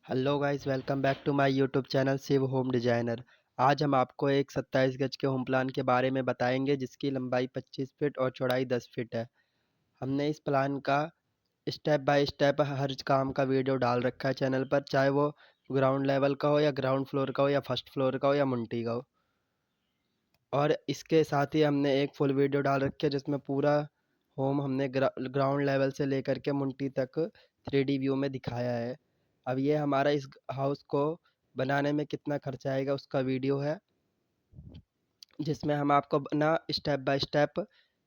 Hello guys, welcome back to my YouTube channel Shiv home designer. आज हम आपको एक 27 गज के होम प्लान के बारे में बताएंगे जिसकी लंबाई 25 फीट और चौड़ाई 10 फीट है। हमने इस प्लान का स्टेप बाय स्टेप हर काम का वीडियो डाल रखा है चैनल पर, चाहे वो ग्राउंड लेवल का हो या ग्राउंड फ्लोर का हो या फर्स्ट फ्लोर का हो या मुंटी का हो। और इसके साथ ही हमने एक फुल वीडियो डाल रखी है जिसमें पूरा होम हमने ग्राउंड लेवल से लेकर के मुंटी तक 3D व्यू में दिखाया है। अब ये हमारा इस हाउस को बनाने में कितना खर्चा आएगा उसका वीडियो है, जिसमें हम आपको ना स्टेप बाय स्टेप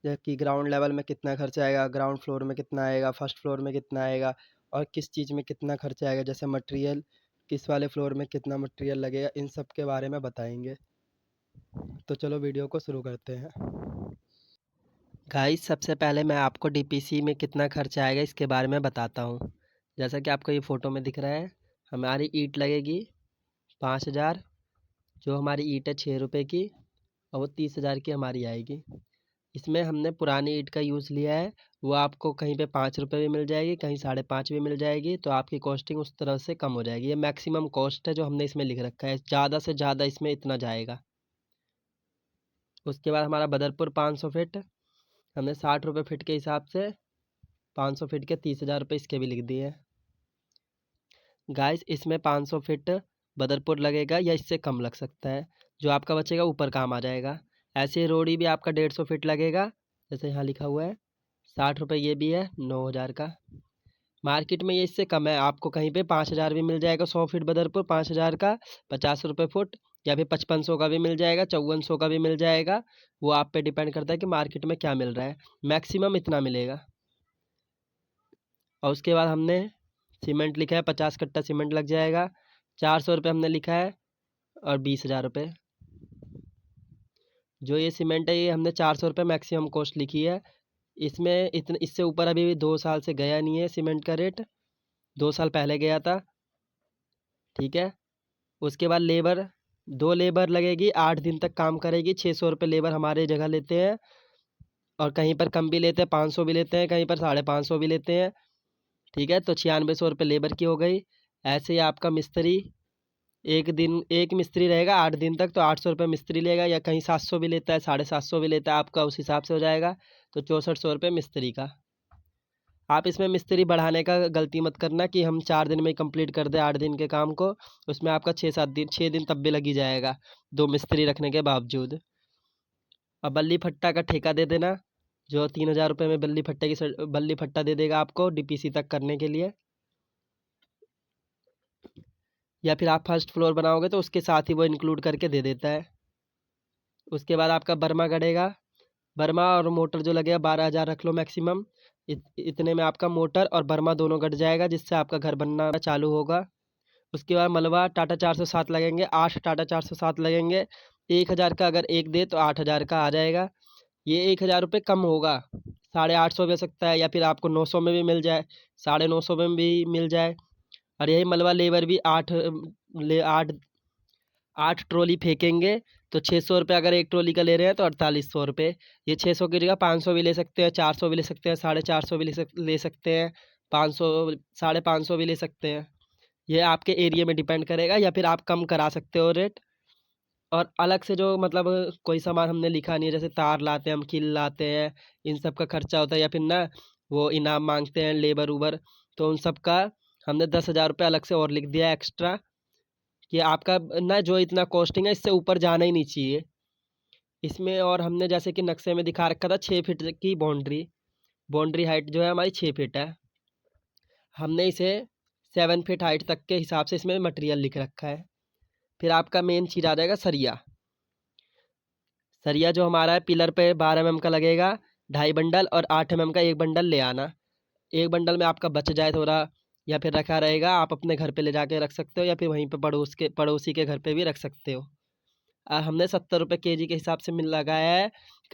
कि ग्राउंड लेवल में कितना खर्चा आएगा, ग्राउंड फ्लोर में कितना आएगा, फर्स्ट फ्लोर में कितना आएगा और किस चीज़ में कितना खर्चा आएगा, जैसे मटेरियल किस वाले फ्लोर में कितना मटेरियल लगेगा, इन सब के बारे में बताएंगे। तो चलो वीडियो को शुरू करते हैं। गाइस, सबसे पहले मैं आपको डीपीसी में कितना खर्चा आएगा इसके बारे में बताता हूँ। जैसा कि आपको ये फ़ोटो में दिख रहा है, हमारी ईंट लगेगी 5000। जो हमारी ईंट है 6 रुपये की और वो 30,000 की हमारी आएगी। इसमें हमने पुरानी ईंट का यूज़ लिया है, वो आपको कहीं पे 5 रुपये भी मिल जाएगी, कहीं 5.5 भी मिल जाएगी, तो आपकी कॉस्टिंग उस तरह से कम हो जाएगी। ये मैक्सिमम कॉस्ट है जो हमने इसमें लिख रखा है, ज़्यादा से ज़्यादा इसमें इतना जाएगा। उसके बाद हमारा बदरपुर 500 फीट, हमने 60 रुपये फिट के हिसाब से 500 फीट के 30,000 रुपये इसके भी लिख दिए हैं। गाइस, इसमें 500 फीट बदरपुर लगेगा या इससे कम लग सकता है, जो आपका बचेगा ऊपर काम आ जाएगा। ऐसे ही रोड़ी भी आपका 150 फीट लगेगा, जैसे यहाँ लिखा हुआ है। 60 रुपये ये भी है, 9,000 का। मार्केट में ये इससे कम है, आपको कहीं पे 5,000 भी मिल जाएगा 100 फीट बदरपुर 5,000 का, 50 रुपये फुट, या फिर 5500 का भी मिल जाएगा, 5400 का भी मिल जाएगा। वो आप पे डिपेंड करता है कि मार्केट में क्या मिल रहा है। मैक्सिमम इतना मिलेगा। और उसके बाद हमने सीमेंट लिखा है, 50 कट्टा सीमेंट लग जाएगा। 400 रुपये हमने लिखा है और 20,000 रुपये। जो ये सीमेंट है ये हमने 400 रुपये मैक्सिमम कॉस्ट लिखी है। इसमें इतने इससे ऊपर अभी 2 साल से गया नहीं है सीमेंट का रेट, 2 साल पहले गया था। ठीक है। उसके बाद लेबर, 2 लेबर लगेगी, 8 दिन तक काम करेगी। 600 रुपये लेबर हमारे जगह लेते हैं और कहीं पर कम भी लेते हैं, 500 भी लेते हैं, कहीं पर 550 भी लेते हैं। ठीक है, तो 9600 रुपये लेबर की हो गई। ऐसे ही आपका मिस्त्री, एक दिन एक मिस्त्री रहेगा 8 दिन तक, तो 800 रुपये मिस्त्री लेगा, या कहीं 700 भी लेता है, 750 भी लेता है, आपका उस हिसाब से हो जाएगा। तो 6400 रुपये मिस्त्री का। आप इसमें मिस्त्री बढ़ाने का गलती मत करना कि हम 4 दिन में कंप्लीट कर दें 8 दिन के काम को। उसमें आपका 6 दिन तब भी लग ही जाएगा, 2 मिस्त्री रखने के बावजूद। अब बल्ली फट्टा का ठेका दे देना, जो 3,000 रुपये में बल्ली फट्टा दे देगा आपको डीपीसी तक करने के लिए। या फिर आप फर्स्ट फ्लोर बनाओगे तो उसके साथ ही वो इंक्लूड करके दे देता है। उसके बाद आपका बर्मा गड़ेगा, बर्मा और मोटर जो लगेगा 12,000 रख लो मैक्सिमम। इतने में आपका मोटर और बर्मा दोनों गड़ जाएगा, जिससे आपका घर बनना चालू होगा। उसके बाद मलबा टाटा 407 लगेंगे, 8 टाटा 407 लगेंगे। 1,000 का अगर एक दे तो 8,000 का आ जाएगा। ये 1,000 रुपये कम होगा, 850 भी हो सकता है, या फिर आपको 900 में भी मिल जाए, 950 में भी मिल जाए। और यही मलबा लेबर भी 8 ट्रॉली फेंकेंगे, तो 600 रुपये अगर एक ट्रॉली का ले रहे हैं तो 4800 रुपये। ये 600 की जगह 500 भी ले सकते हैं, 400 भी ले सकते हैं, 450 भी ले सकते हैं, 500 550 भी ले सकते हैं। ये आपके एरिया में डिपेंड करेगा, या फिर आप कम करा सकते हो रेट। और अलग से जो मतलब कोई सामान हमने लिखा नहीं है, जैसे तार लाते हैं हम, कील लाते हैं, इन सब का खर्चा होता है, या फिर ना वो इनाम मांगते हैं लेबर उबर, तो उन सब का हमने 10,000 रुपये अलग से और लिख दिया एक्स्ट्रा, कि आपका ना जो इतना कॉस्टिंग है इससे ऊपर जाना ही नहीं चाहिए इसमें। और हमने जैसे कि नक्शे में दिखा रखा था 6 फीट की बाउंड्री, बाउंड्री हाइट जो है हमारी 6 फीट है। हमने इसे 7 फीट हाइट तक के हिसाब से इसमें मटेरियल लिख रखा है। फिर आपका मेन चीज़ आ जाएगा सरिया। सरिया जो हमारा है पिलर पे 12 mm का लगेगा, 2.5 बंडल, और 8 mm का एक बंडल ले आना। एक बंडल में आपका बच जाए थोड़ा, या फिर रखा रहेगा, आप अपने घर पे ले जाके रख सकते हो, या फिर वहीं पे पड़ोसी के घर पे भी रख सकते हो। हमने 70 रुपये के जी के हिसाब से मिल लगाया है।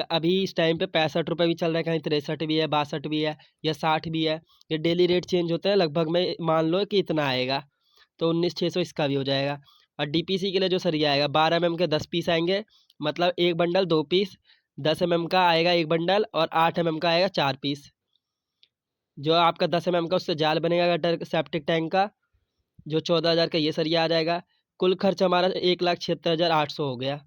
अभी इस टाइम पे 65 रुपये भी चल रहा है, कहीं 63 भी है, 62 भी है, या 60 भी है। ये डेली रेट चेंज होते हैं, लगभग में मान लो कि इतना आएगा, तो 19,600 इसका भी हो जाएगा। और डीपीसी के लिए जो सरिया आएगा 12 mm के 10 पीस आएंगे, मतलब एक बंडल 2 पीस, 10 mm का आएगा एक बंडल, और 8 mm का आएगा 4 पीस। जो आपका 10 mm का उससे जाल बनेगा गटर सेप्टिक टैंक का, जो 14,000 का ये सरिया आ जाएगा। कुल खर्च हमारा 1,76,800 हो गया।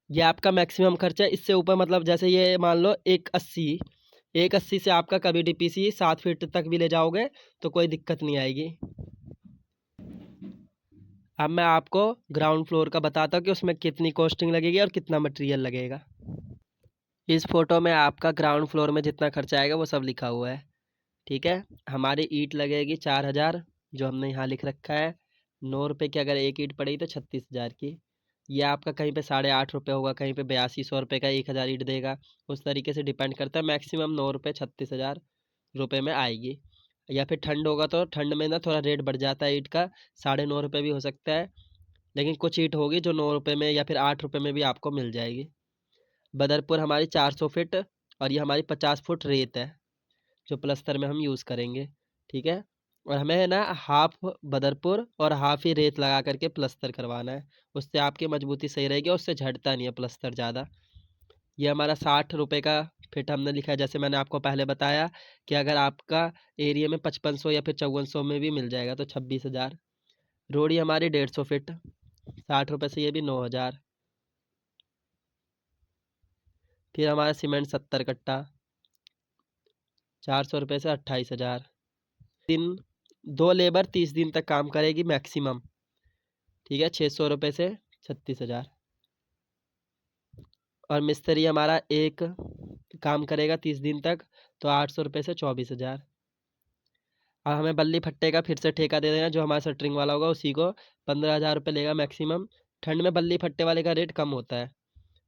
ये आपका मैक्सिमम खर्चा है। इससे ऊपर मतलब जैसे ये मान लो 180 से आपका कभी डीपीसी 7 फीट तक भी ले जाओगे तो कोई दिक्कत नहीं आएगी। अब मैं आपको ग्राउंड फ्लोर का बताता हूँ कि उसमें कितनी कॉस्टिंग लगेगी और कितना मटेरियल लगेगा। इस फोटो में आपका ग्राउंड फ्लोर में जितना खर्चा आएगा वो सब लिखा हुआ है। ठीक है। हमारी ईंट लगेगी 4,000, जो हमने यहाँ लिख रखा है। 9 रुपये की अगर एक ईंट पड़ेगी तो 36,000 की। ये आपका कहीं पे 8.5 रुपये होगा, कहीं पे 8200 रुपये का 1,000 ईंट देगा। उस तरीके से डिपेंड करता है। मैक्सिमम 9 रुपये 36,000 रुपये में आएगी। या फिर ठंड होगा तो ठंड में ना थोड़ा रेट बढ़ जाता है ईंट का, 9.5 रुपये भी हो सकता है। लेकिन कुछ ईंट होगी जो 9 रुपये में या फिर 8 रुपये में भी आपको मिल जाएगी। बदरपुर हमारी 400 फिट और ये हमारी 50 फुट रेत है जो प्लस्तर में हम यूज़ करेंगे। ठीक है। और हमें है ना हाफ बदरपुर और हाफ ही रेत लगा करके प्लस्तर करवाना है। उससे आपकी मजबूती सही रहेगी और उससे झड़ता नहीं है प्लस्तर ज़्यादा। ये हमारा 60 रुपये का फिट हमने लिखा है। जैसे मैंने आपको पहले बताया कि अगर आपका एरिया में 5500 या फिर 5400 में भी मिल जाएगा तो 26,000। रोड़ी हमारी 150 फिट, 60 रुपये से ये भी 9,000। फिर हमारा सीमेंट 70 कट्टा, 400 रुपये से 28,000। दिन 2 लेबर 30 दिन तक काम करेगी मैक्सिमम। ठीक है। 600 रुपये से 36,000। और मिस्त्री हमारा एक काम करेगा 30 दिन तक तो 800 रुपये से 24,000। और हमें बल्ली फट्टे का फिर से ठेका दे देना, जो हमारा शटरिंग वाला होगा उसी को 15,000 रुपये लेगा मैक्सिमम। ठंड में बल्ली फट्टे वाले का रेट कम होता है,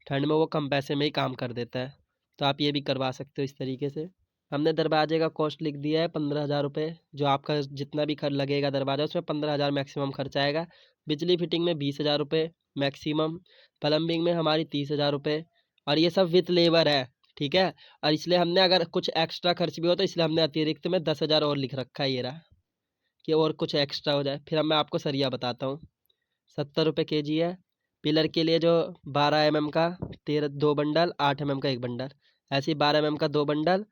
ठंड में वो कम पैसे में ही काम कर देता है। तो आप ये भी करवा सकते हो इस तरीके से। हमने दरवाजे का कॉस्ट लिख दिया है 15,000 रुपये। जो आपका जितना भी खर्च लगेगा दरवाजा उसमें 15,000 मैक्सिमम खर्च आएगा। बिजली फिटिंग में 20,000 रुपये मैक्सिमम। प्लम्बिंग में हमारी 30,000 रुपये। और ये सब विथ लेबर है। ठीक है। और इसलिए हमने अगर कुछ एक्स्ट्रा खर्च भी हो तो इसलिए हमने अतिरिक्त में 10,000 और लिख रखा है, ये रहा, कि और कुछ एक्स्ट्रा हो जाए। फिर अब मैं आपको सरिया बताता हूँ। 70 रुपये kg है। पिलर के लिए जो 12 mm का 2 बंडल, 8 mm का 1 बंडल, ऐसे ही 12 mm का 2 बंडल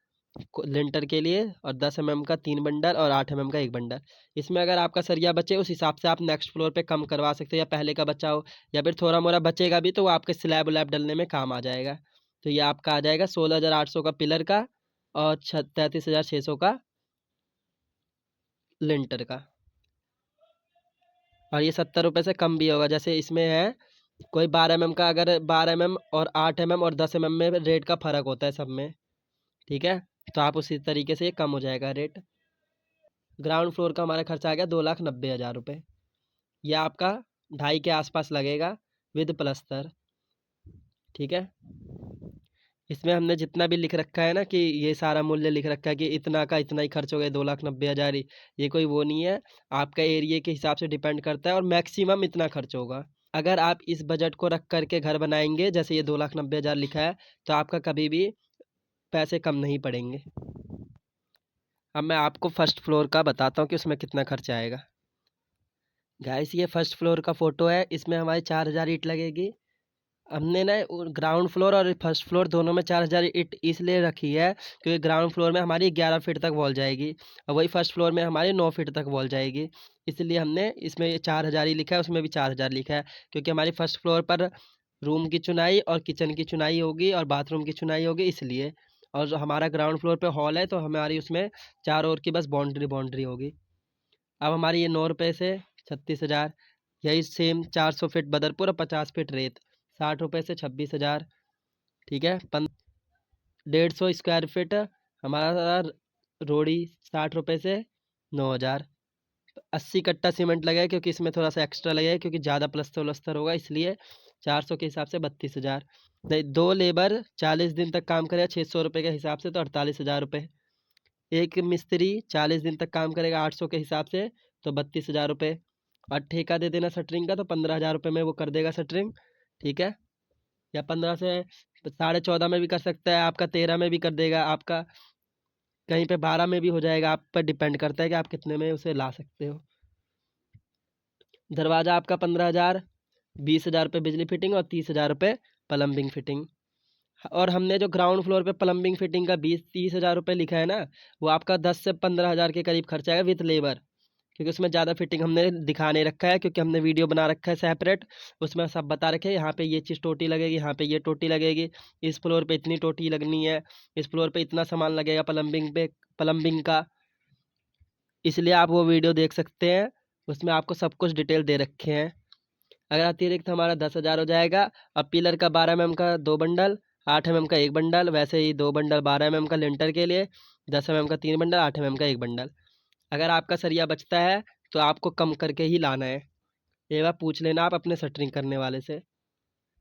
लिंटर के लिए, और 10 mm का 3 बंडल और 8 mm का 1 बंडल। इसमें अगर आपका सरिया बचे उस हिसाब से आप नेक्स्ट फ्लोर पे कम करवा सकते हो, या पहले का बचा हो या फिर थोड़ा मोड़ा बचेगा भी तो वो आपके स्लैब उलैब डलने में काम आ जाएगा। तो ये आपका आ जाएगा 16,800 का पिलर का और 33,600 का लिंटर का। और ये 70 रुपये से कम भी होगा। जैसे इसमें है कोई 12 mm का, अगर 12 mm और 8 mm और 10 mm में रेट का फ़र्क होता है सब में। ठीक है। तो आप उसी तरीके से ये कम हो जाएगा रेट। ग्राउंड फ्लोर का हमारा खर्चा आ गया 2,90,000 रुपये। ये आपका 2.5 के आसपास लगेगा विद प्लस्तर। ठीक है। इसमें हमने जितना भी लिख रखा है ना कि ये सारा मूल्य लिख रखा है कि इतना का इतना ही खर्च हो गया 2,90,000 ही, ये कोई वो नहीं है। आपका एरिया के हिसाब से डिपेंड करता है और मैक्सिमम इतना खर्च होगा। अगर आप इस बजट को रख करके घर बनाएंगे जैसे ये 2,90,000 लिखा है तो आपका कभी भी पैसे कम नहीं पड़ेंगे। अब मैं आपको फर्स्ट फ्लोर का बताता हूँ कि उसमें कितना खर्चा आएगा। गाइस ये फर्स्ट फ्लोर का फ़ोटो है। इसमें हमारी 4,000 ईंट लगेगी। हमने ना ग्राउंड फ्लोर और फर्स्ट फ्लोर दोनों में 4,000 ईंट इसलिए रखी है क्योंकि ग्राउंड फ्लोर में हमारी 11 फीट तक वॉल जाएगी और वही फर्स्ट फ्लोर में हमारी 9 फीट तक वॉल जाएगी। इसलिए हमने इसमें 4,000 ही लिखा है, उसमें भी 4,000 लिखा है, क्योंकि हमारी फर्स्ट फ्लोर पर रूम की चुनाई और किचन की चुनाई होगी और बाथरूम की चुनाई होगी इसलिए। और जो हमारा ग्राउंड फ्लोर पे हॉल है तो हमारी उसमें चारों ओर की बस बाउंड्री बाउंड्री होगी। अब हमारी ये 9 रुपये से 36,000। यही सेम 400 फिट बदरपुर और 50 फिट रेत, 60 रुपये से 26,000। ठीक है। 150 स्क्वायर फिट हमारा रोड़ी, 60 रुपये से 9,000। 80 कट्टा सीमेंट लगेगा क्योंकि इसमें थोड़ा सा एक्स्ट्रा लगेगा क्योंकि ज़्यादा प्लस्तर वलस्तर होगा इसलिए। 400 के हिसाब से 32,000। नहीं, 2 लेबर 40 दिन तक काम करेगा 600 रुपये के हिसाब से तो 48,000 रुपये। एक मिस्त्री 40 दिन तक काम करेगा 800 के हिसाब से तो 32,000 रुपये। और ठेका दे देना शटरिंग का तो 15,000 रुपये में वो कर देगा शटरिंग। ठीक है। या 15 से 14.5 में भी कर सकता है, आपका 13 में भी कर देगा, आपका कहीं पे 12 में भी हो जाएगा। आप पर डिपेंड करता है कि आप कितने में उसे ला सकते हो। दरवाज़ा आपका 15,000, 20,000 रुपये बिजली फिटिंग और 30,000 रुपये प्लम्बिंग फिटिंग। और हमने जो ग्राउंड फ्लोर पे प्लम्बिंग फिटिंग का 20-30 हज़ार रुपये लिखा है ना, वो आपका 10 से 15 हज़ार के करीब खर्च आएगा विथ लेबर, क्योंकि उसमें ज़्यादा फिटिंग हमने दिखा नहीं रखा है, क्योंकि हमने वीडियो बना रखा है सेपरेट। उसमें सब बता रखे हैं, यहाँ पे ये चीज़ टोटी लगेगी, यहाँ पे ये टोटी लगेगी, इस फ्लोर पे इतनी टोटी लगनी है, इस फ्लोर पे इतना सामान लगेगा प्लम्बिंग का। इसलिए आप वो वीडियो देख सकते हैं, उसमें आपको सब कुछ डिटेल दे रखे हैं। अगर अतिरिक्त हमारा 10 हज़ार हो जाएगा। अब पिलर का 12 mm का 2 बंडल, 8 mm का 1 बंडल, वैसे ही 2 बंडल 12 mm का लिंटर के लिए, 10 mm का 3 बंडल, 8 mm का 1 बंडल। अगर आपका सरिया बचता है तो आपको कम करके ही लाना है, ये बात पूछ लेना आप अपने शटरिंग करने वाले से।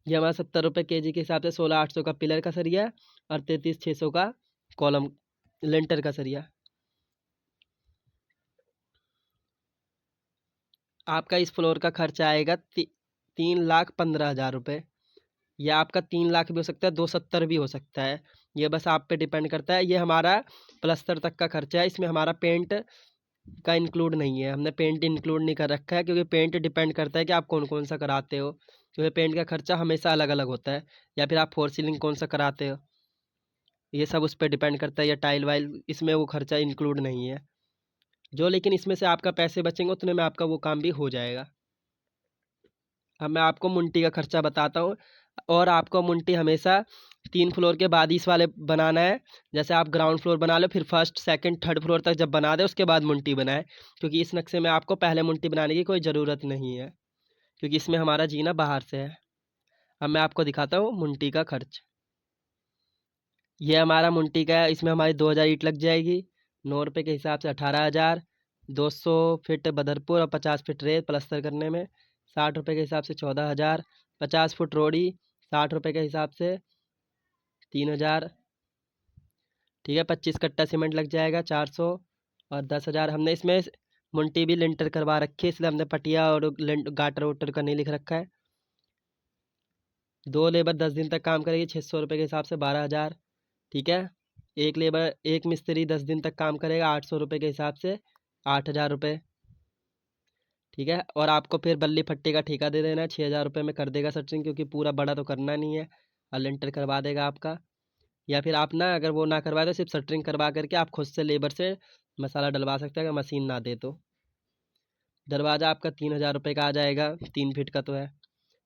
ये हमारा 70 रुपये kg के हिसाब से 16,800 का पिलर का सरिया है और 33,600 का कॉलम लिंटर का सरिया। आपका इस फ्लोर का खर्चा आएगा 3,15,000 रुपये। यह आपका 3 लाख भी हो सकता है, 270 भी हो सकता है, ये बस आप पे डिपेंड करता है। ये हमारा प्लस्तर तक का खर्चा है, इसमें हमारा पेंट का इंक्लूड नहीं है, हमने पेंट इंक्लूड नहीं कर रखा है, क्योंकि पेंट डिपेंड करता है कि आप कौन कौन सा कराते हो, क्योंकि पेंट का खर्चा हमेशा अलग अलग होता है। या फिर आप फोर सीलिंग कौन सा कराते हो, ये सब उस पर डिपेंड करता है। या टाइल वाइल, इसमें वो खर्चा इंक्लूड नहीं है जो, लेकिन इसमें से आपका पैसे बचेंगे उतने में आपका वो काम भी हो जाएगा। अब मैं आपको मुंटी का खर्चा बताता हूँ। और आपको मुंटी हमेशा 3 फ्लोर के बाद ही इस वाले बनाना है। जैसे आप ग्राउंड फ्लोर बना लो, फिर फर्स्ट सेकंड थर्ड फ्लोर तक जब बना दे उसके बाद मुंटी बनाए, क्योंकि इस नक्शे में आपको पहले मुंटी बनाने की कोई ज़रूरत नहीं है, क्योंकि इसमें हमारा जीना बाहर से है। अब मैं आपको दिखाता हूँ मुंटी का खर्च। ये हमारा मुंटी का है, इसमें हमारी 2,000 ईंट लग जाएगी, 9 रुपये के हिसाब से 18,000, 200 फिट बदरपुर और 50 फिट रेत प्लस्तर करने में, 60 रुपये के हिसाब से 14,000, 50 फुट रोड़ी 60 रुपये के हिसाब से 3,000, ठीक है। 25 कट्टा सीमेंट लग जाएगा 400, और 10,000। हमने इसमें मुंटी भी लिंटर करवा रखी है, इसलिए हमने पटिया और गाटर वोटर का नहीं लिख रखा है। 2 लेबर 10 दिन तक काम करेगी, 600 रुपये के हिसाब से 12,000, ठीक है। एक मिस्त्री 10 दिन तक काम करेगा, 800 रुपये के हिसाब से 8,000 रुपये, ठीक है। और आपको फिर बल्ली फट्टी का ठेका दे देना है, 6,000 रुपये में कर देगा शटरिंग, क्योंकि पूरा बड़ा तो करना नहीं है, और लिंटर करवा देगा आपका। या फिर आप ना, अगर वो ना करवाए तो सिर्फ शटरिंग करवा करके आप खुद से लेबर से मसाला डलवा सकते हैं, अगर मशीन ना दे तो। दरवाज़ा आपका 3,000 रुपये का आ जाएगा, 3 फीट का तो है,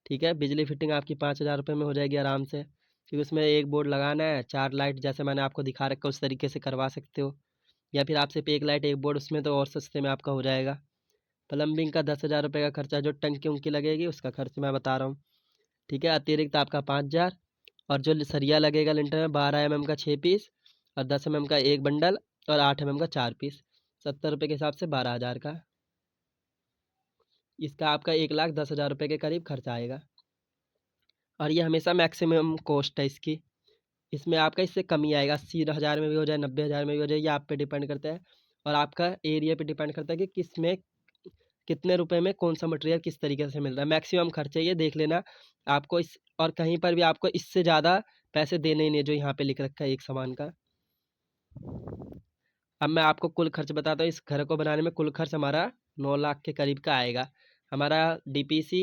ठीक है। बिजली फिटिंग आपकी 5,000 रुपये में हो जाएगी आराम से, क्योंकि उसमें एक बोर्ड लगाना है, 4 लाइट जैसे मैंने आपको दिखा रखा है उस तरीके से करवा सकते हो। या फिर आप सिर्फ एक लाइट एक बोर्ड, उसमें तो और सस्ते में आपका हो जाएगा। प्लम्बिंग का 10,000 रुपये का खर्चा, जो टंकी उनकी लगेगी उसका खर्च मैं बता रहा हूँ, ठीक है। अतिरिक्त आपका 5,000, और जो सरिया लगेगा लिंटर में 12 mm का 6 पीस, और 10 mm का 1 बंडल, और 8 mm का 4 पीस, 70 रुपये के हिसाब से 12,000 का। इसका आपका 1,10,000 रुपये के करीब खर्च आएगा, और ये हमेशा मैक्सिमम कॉस्ट है इसकी। इसमें आपका इससे कम ही आएगा, 80,000 में भी हो जाए, 90,000 में भी हो जाए, ये आप पे डिपेंड करता है। और आपका एरिया पे डिपेंड करता है कि किस में कितने रुपए में कौन सा मटेरियल किस तरीके से मिल रहा है। मैक्सिमम खर्चा ये देख लेना आपको इस, और कहीं पर भी आपको इससे ज़्यादा पैसे देने ही नहीं जो यहाँ पे लिख रखा है एक सामान का। अब मैं आपको कुल खर्च बताता हूँ। इस घर को बनाने में कुल खर्च हमारा 9 लाख के करीब का आएगा। हमारा डीपीसी,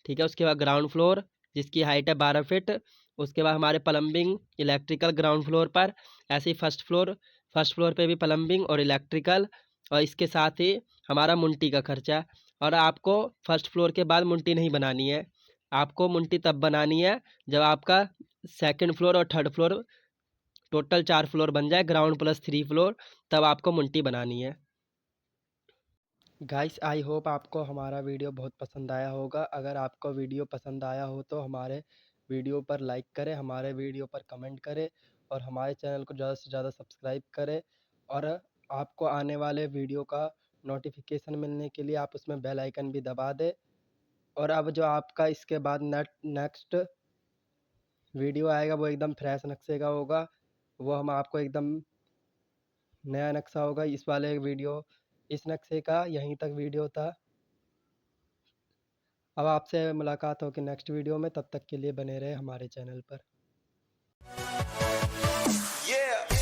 ठीक है। उसके बाद ग्राउंड फ्लोर जिसकी हाइट है 12 फीट। उसके बाद हमारे प्लम्बिंग इलेक्ट्रिकल ग्राउंड फ्लोर पर, ऐसे ही फर्स्ट फ्लोर पे भी प्लम्बिंग और इलेक्ट्रिकल, और इसके साथ ही हमारा मुंटी का खर्चा। और आपको फर्स्ट फ्लोर के बाद मुंटी नहीं बनानी है, आपको मुंटी तब बनानी है जब आपका सेकंड फ्लोर और थर्ड फ्लोर, टोटल 4 फ्लोर बन जाए, ग्राउंड प्लस 3 फ्लोर, तब आपको मुंटी बनानी है। गाइस, आई होप आपको हमारा वीडियो बहुत पसंद आया होगा। अगर आपको वीडियो पसंद आया हो तो हमारे वीडियो पर लाइक करें, हमारे वीडियो पर कमेंट करें, और हमारे चैनल को ज़्यादा से ज़्यादा सब्सक्राइब करें। और आपको आने वाले वीडियो का नोटिफिकेशन मिलने के लिए आप उसमें बेल आइकन भी दबा दें। और अब जो आपका इसके बाद नेक्स्ट वीडियो आएगा वो एकदम फ्रेश नक्शे का होगा, वो हम आपको एकदम नया नक्शा होगा। इस वाले वीडियो, इस नक्शे का यहीं तक वीडियो था। अब आपसे मुलाकात होगी नेक्स्ट वीडियो में, तब तक के लिए बने रहे हमारे चैनल पर। Yeah.